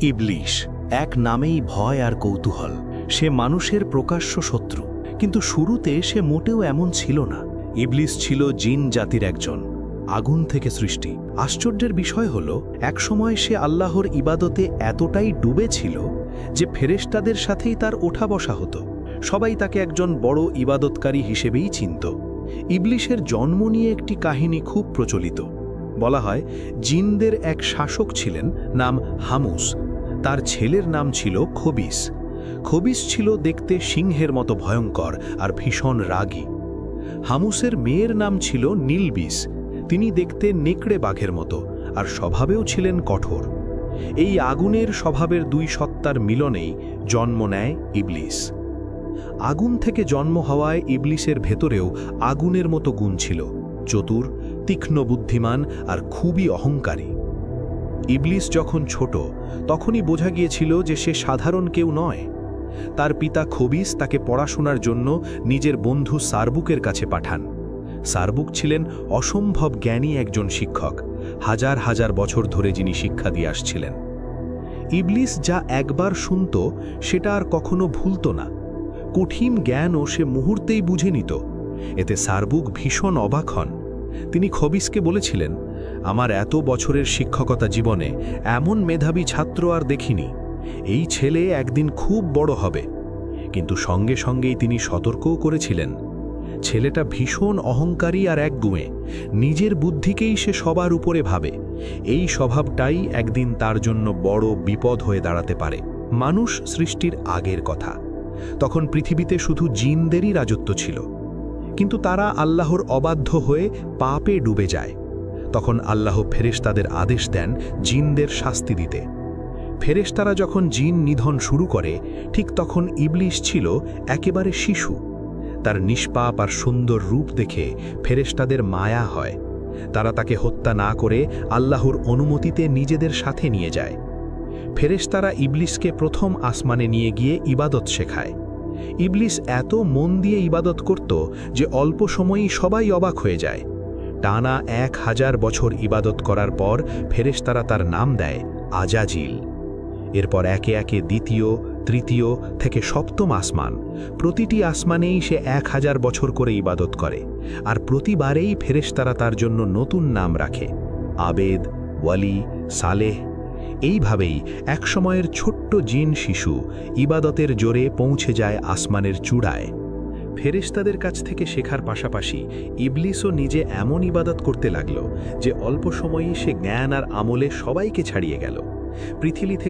ইবলিশ, এক নামেই ভয় আর কৌতূহল। সে মানুষের প্রকাশ্য শত্রু, কিন্তু শুরুতে সে মোটেও এমন ছিল না। ইবলিশ ছিল জিন জাতির একজন, আগুন থেকে সৃষ্টি। আশ্চর্যের বিষয় হল, একসময় সে আল্লাহর ইবাদতে এতটাই ডুবে ছিল যে ফেরেশতাদের সাথেই তার ওঠা বসা হতো। সবাই তাকে একজন বড় ইবাদতকারী হিসেবেই চিনত। ইবলিশের জন্ম নিয়ে একটি কাহিনী খুব প্রচলিত। বলা হয়, জিনদের এক শাসক ছিলেন, নাম হামুস। তার ছেলের নাম ছিল খবিস। খবিস ছিল দেখতে সিংহের মতো ভয়ঙ্কর আর ভীষণ রাগী। হামুসের মেয়ের নাম ছিল নীলবিস। তিনি দেখতে নেকড়ে বাঘের মতো আর স্বভাবেও ছিলেন কঠোর। এই আগুনের স্বভাবের দুই সত্তার মিলনেই জন্ম নেয় ইবলিশ। আগুন থেকে জন্ম হওয়ায় ইবলিশের ভেতরেও আগুনের মতো গুণ ছিল, চতুর, তীক্ষ্ণ বুদ্ধিমান আর খুবই অহংকারী। ইবলিশ যখন ছোট, তখনই বোঝা গিয়েছিল যে সে সাধারণ কেউ নয়। তার পিতা খবিস তাকে পড়াশোনার জন্য নিজের বন্ধু সারবুকের কাছে পাঠান। সারবুক ছিলেন অসম্ভব জ্ঞানী একজন শিক্ষক, হাজার হাজার বছর ধরে যিনি শিক্ষা দিয়ে আসছিলেন। ইবলিশ যা একবার শুনত সেটা আর কখনো ভুলত না। কঠিন জ্ঞানও সে মুহূর্তেই বুঝে নিত। এতে সারবুক ভীষণ অবাক হন। তিনি খবিসকে বলেছিলেন, আমার এত বছরের শিক্ষকতা জীবনে এমন মেধাবী ছাত্র আর দেখিনি। এই ছেলে একদিন খুব বড় হবে। কিন্তু সঙ্গে সঙ্গেই তিনি সতর্কও করেছিলেন, ছেলেটা ভীষণ অহংকারী আর একগুঁয়ে, নিজের বুদ্ধিকেই সে সবার উপরে ভাবে। এই স্বভাবটাই একদিন তার জন্য বড় বিপদ হয়ে দাঁড়াতে পারে। মানুষ সৃষ্টির আগের কথা, তখন পৃথিবীতে শুধু জিনদেরই রাজত্ব ছিল। কিন্তু তারা আল্লাহর অবাধ্য হয়ে পাপে ডুবে যায়। তখন আল্লাহ ফেরেশতাদের আদেশ দেন জিনদের শাস্তি দিতে। ফেরেশতারা যখন জিন নিধন শুরু করে, ঠিক তখন ইবলিশ ছিল একেবারে শিশু। তার নিষ্পাপ আর সুন্দর রূপ দেখে ফেরেশতাদের মায়া হয়। তারা তাকে হত্যা না করে আল্লাহর অনুমতিতে নিজেদের সাথে নিয়ে যায়। ফেরেশতারা ইবলিশকে প্রথম আসমানে নিয়ে গিয়ে ইবাদত শেখায়। ইবলিশ এত মন দিয়ে ইবাদত করত যে অল্প সময়েই সবাই অবাক হয়ে যায়। টানা 1000 বছর ইবাদত করার পর ফেরেশতারা তার নাম দেয় আজাজিল। এরপর একে একে দ্বিতীয়, তৃতীয় থেকে সপ্তম আসমান, প্রতিটি আসমানেই সে 1000 বছর করে ইবাদত করে। আর প্রতিবারেই ফেরেশতারা তার জন্য নতুন নাম রাখে, আবেদ, ওয়ালি, সালেহ। এইভাবেই একসময়ের ছোট্ট জিন শিশু ইবাদতের জোরে পৌঁছে যায় আসমানের চূড়ায়। ফেরেশতাদের কাছ থেকে শেখার পাশাপাশি ইবলিশও নিজে এমন ইবাদত করতে লাগল যে অল্প সময়েই সে জ্ঞান আর আমলে সবাইকে ছাড়িয়ে গেল। পৃথিবী থেকে